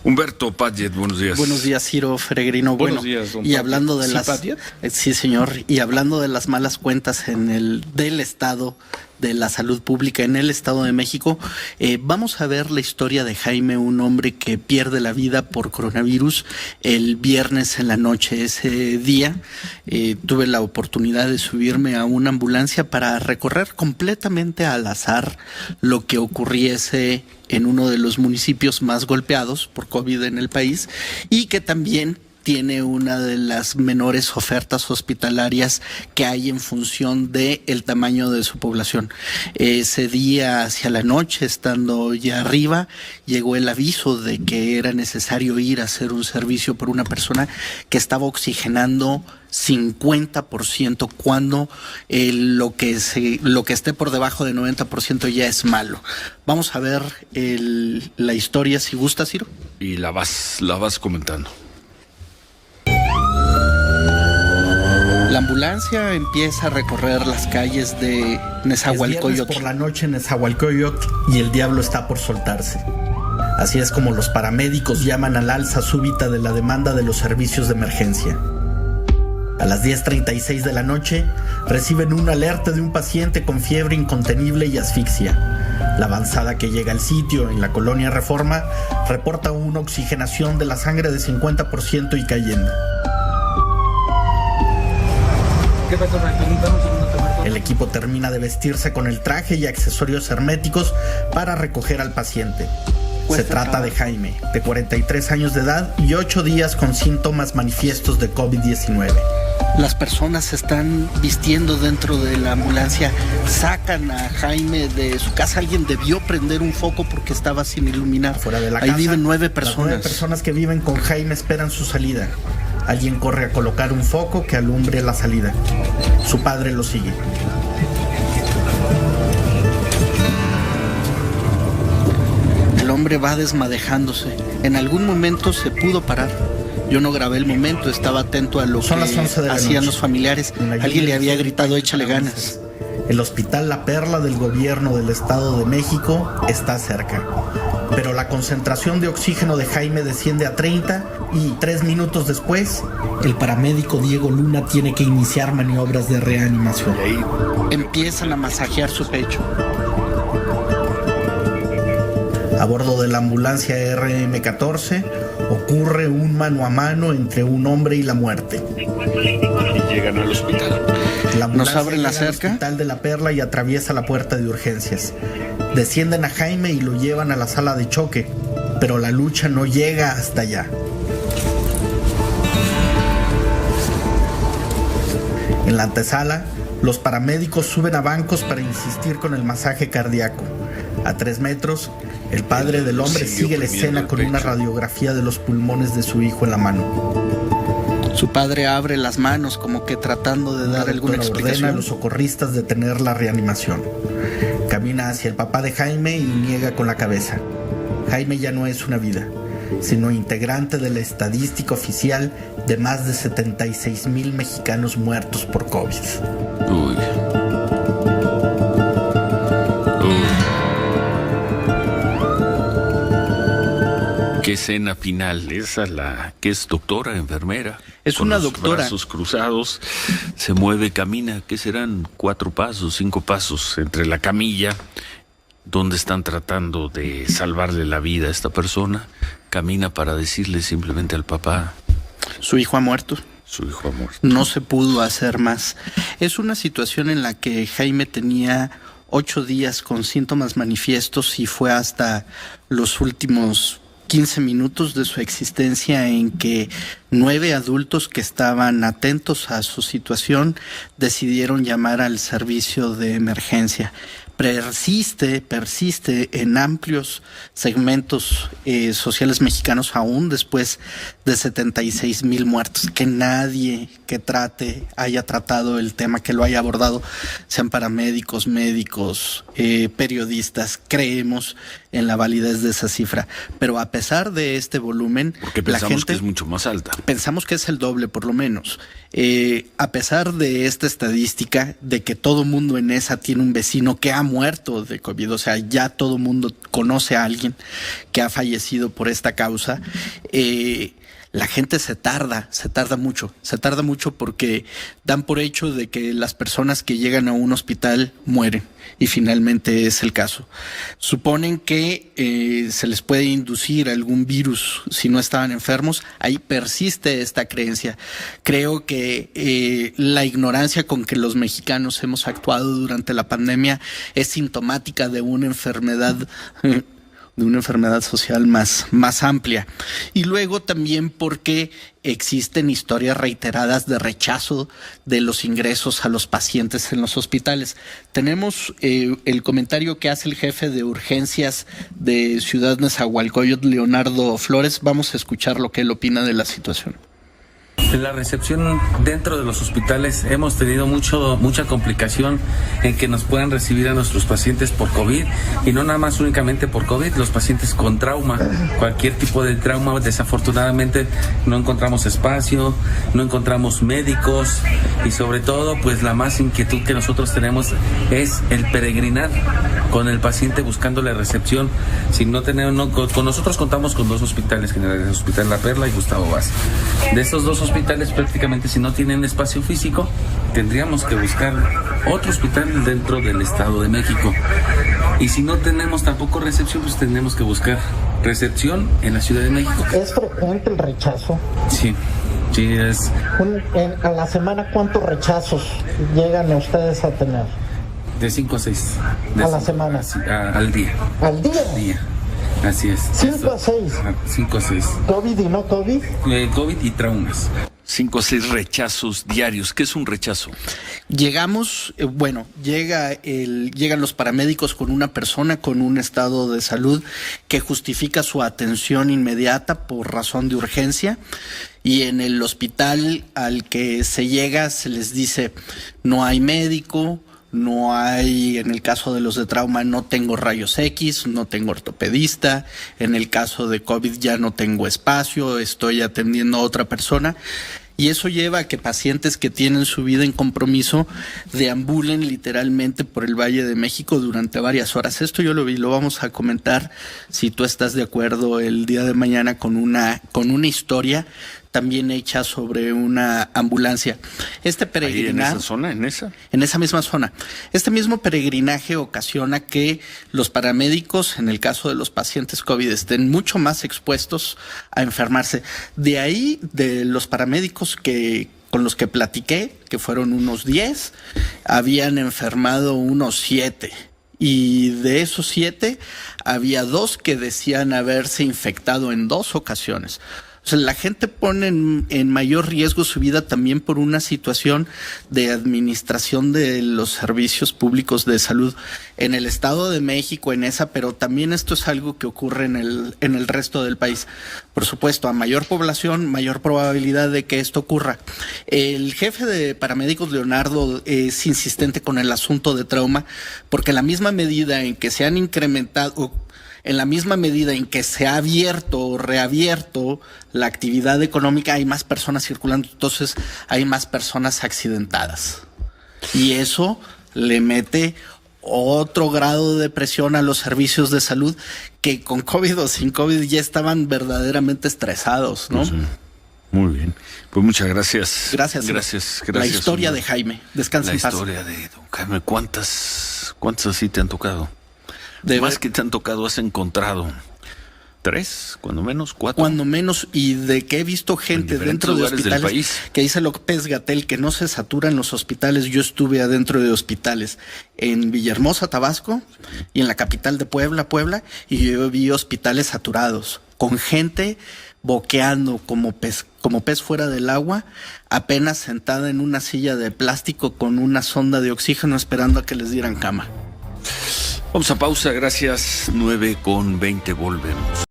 Humberto Padgett, buenos días. Buenos días, Ciro Peregrino. Buenos días, don y hablando de ¿Sí, las Padgett? Sí, señor, y hablando de las malas cuentas del Estado de la salud pública en el Estado de México, vamos a ver la historia de Jaime, un hombre que pierde la vida por coronavirus el viernes en la noche. Ese día tuve la oportunidad de subirme a una ambulancia para recorrer completamente al azar lo que ocurriese en uno de los municipios más golpeados por COVID en el país y que también tiene una de las menores ofertas hospitalarias que hay en función de el tamaño de su población. Ese día hacia la noche, estando ya arriba, llegó el aviso de que era necesario ir a hacer un servicio por una persona que estaba oxigenando 50% cuando lo que esté por debajo de 90% ya es malo. Vamos a ver la historia, si gusta, Ciro. Y la vas comentando. La ambulancia empieza a recorrer las calles de Nezahualcóyotl. Es viernes por la noche en Nezahualcóyotl y el diablo está por soltarse. Así es como los paramédicos llaman al alza súbita de la demanda de los servicios de emergencia. A las 10:36 de la noche reciben una alerta de un paciente con fiebre incontenible y asfixia. La avanzada que llega al sitio en la colonia Reforma reporta una oxigenación de la sangre de 50% y cayendo. El equipo termina de vestirse con el traje y accesorios herméticos para recoger al paciente. Se trata de Jaime, de 43 años de edad y 8 días con síntomas manifiestos de COVID-19. Las personas se están vistiendo dentro de la ambulancia, sacan a Jaime de su casa. Alguien debió prender un foco porque estaba sin iluminar. Fuera de la Ahí casa, viven 9 personas. Las 9 personas que viven con Jaime esperan su salida. Alguien corre a colocar un foco que alumbre la salida. Su padre lo sigue. El hombre va desmadejándose. En algún momento se pudo parar. Yo no grabé el momento, estaba atento a lo que hacían los familiares. Alguien le había gritado, échale ganas. El hospital La Perla del gobierno del Estado de México está cerca. Pero la concentración de oxígeno de Jaime desciende a 30 y 3 minutos después, el paramédico Diego Luna tiene que iniciar maniobras de reanimación. Y ahí empiezan a masajear su pecho. A bordo de la ambulancia RM14 ocurre un mano a mano entre un hombre y la muerte. y llegan al hospital. La ambulancia Nos abren la llega al cerca. Hospital de La Perla y atraviesa la puerta de urgencias. Descienden a Jaime y lo llevan a la sala de choque, pero la lucha no llega hasta allá. En la antesala, los paramédicos suben a bancos para insistir con el masaje cardíaco. A 3 metros, el padre del hombre sigue la escena con una radiografía de los pulmones de su hijo en la mano. Su padre abre las manos como que tratando de dar alguna Ordena a explicación. los socorristas detener la reanimación. Camina hacia el papá de Jaime y niega con la cabeza. Jaime ya no es una vida, sino integrante de la estadística oficial de más de 76,000 mexicanos muertos por COVID. Uy. Qué escena final, esa la que es doctora, enfermera. Es con una los doctora. brazos cruzados, se mueve, camina, ¿qué serán? 4 pasos, 5 pasos entre la camilla, donde están tratando de salvarle la vida a esta persona, camina para decirle simplemente al papá, Su hijo ha muerto. su hijo ha muerto. No se pudo hacer más. Es una situación en la que Jaime tenía 8 días con síntomas manifiestos y fue hasta los últimos 15 minutos de su existencia en que 9 adultos que estaban atentos a su situación decidieron llamar al servicio de emergencia. Persiste en amplios segmentos sociales mexicanos aún después de 76,000 muertos. Que nadie que haya tratado el tema, que lo haya abordado, sean paramédicos, médicos, periodistas creemos en la validez de esa cifra, pero a pesar de este volumen, porque pensamos que es mucho más alta. Pensamos que es el doble por lo menos. A pesar de esta estadística de que todo mundo en esa tiene un vecino que ha muerto de COVID, o sea, ya todo mundo conoce a alguien que ha fallecido por esta causa, la gente se tarda mucho porque dan por hecho de que las personas que llegan a un hospital mueren, y finalmente es el caso. Suponen que se les puede inducir algún virus si no estaban enfermos. Ahí persiste esta creencia. Creo que la ignorancia con que los mexicanos hemos actuado durante la pandemia es sintomática de una enfermedad social más amplia. Y luego también porque existen historias reiteradas de rechazo de los ingresos a los pacientes en los hospitales. Tenemos el comentario que hace el jefe de urgencias de Ciudad Nezahualcóyotl, Leonardo Flores. Vamos a escuchar lo que él opina de la situación. En la recepción dentro de los hospitales hemos tenido mucha complicación en que nos puedan recibir a nuestros pacientes por COVID, y no nada más únicamente por COVID, los pacientes con trauma, cualquier tipo de trauma. Desafortunadamente no encontramos espacio, no encontramos médicos, y sobre todo pues la más inquietud que nosotros tenemos es el peregrinar con el paciente buscando la recepción. Si no tenemos, con nosotros contamos con 2 hospitales generales, el Hospital La Perla y Gustavo Vaz. De estos 2 hospitales, prácticamente, si no tienen espacio físico, tendríamos que buscar otro hospital dentro del Estado de México. Y si no tenemos tampoco recepción, pues tendremos que buscar recepción en la Ciudad de México. ¿Es frecuente el rechazo? Sí es. A la semana, ¿cuántos rechazos llegan a ustedes a tener? De 5 a 6. ¿A la semana? Al día. ¿Al día? Así es. 5 a 6. 5 a 6. ¿COVID y no COVID? COVID y traumas. 5 o 6 rechazos diarios. ¿Qué es un rechazo? Llegan los paramédicos con una persona con un estado de salud que justifica su atención inmediata por razón de urgencia, y en el hospital al que se llega se les dice no hay médico, no hay, en el caso de los de trauma, no tengo rayos X, no tengo ortopedista, en el caso de COVID ya no tengo espacio, estoy atendiendo a otra persona. Y eso lleva a que pacientes que tienen su vida en compromiso deambulen literalmente por el Valle de México durante varias horas. Esto yo lo vi, lo vamos a comentar, si tú estás de acuerdo, el día de mañana con una historia también hecha sobre una ambulancia. Este peregrinaje, ¿en esa zona? En esa misma zona. Este mismo peregrinaje ocasiona que los paramédicos, en el caso de los pacientes COVID, estén mucho más expuestos a enfermarse. De ahí, de los paramédicos con los que platiqué, que fueron unos 10, habían enfermado unos 7. Y de esos 7, había 2 que decían haberse infectado en 2 ocasiones. O sea, la gente pone en mayor riesgo su vida también por una situación de administración de los servicios públicos de salud en el Estado de México, pero también esto es algo que ocurre en el resto del país. Por supuesto, a mayor población, mayor probabilidad de que esto ocurra. El jefe de paramédicos, Leonardo, es insistente con el asunto de trauma, porque en la misma medida en que se han incrementado, en la misma medida en que se ha abierto o reabierto la actividad económica, hay más personas circulando, entonces hay más personas accidentadas. Y eso le mete otro grado de presión a los servicios de salud que con COVID o sin COVID ya estaban verdaderamente estresados, ¿no? Sí. Muy bien. Pues muchas gracias. Gracias. La historia de Jaime. Descansa en paz. La historia de don Jaime. ¿Cuántas así te han tocado? Más que te han tocado, has encontrado 3, cuando menos, 4. Cuando menos, y de que he visto gente dentro de hospitales, del país, que dice López-Gatell que no se saturan los hospitales. Yo estuve adentro de hospitales en Villahermosa, Tabasco, y en la capital de Puebla, y yo vi hospitales saturados, con gente boqueando como pez fuera del agua, apenas sentada en una silla de plástico con una sonda de oxígeno esperando a que les dieran cama. Vamos a pausa, gracias. 9:20, volvemos.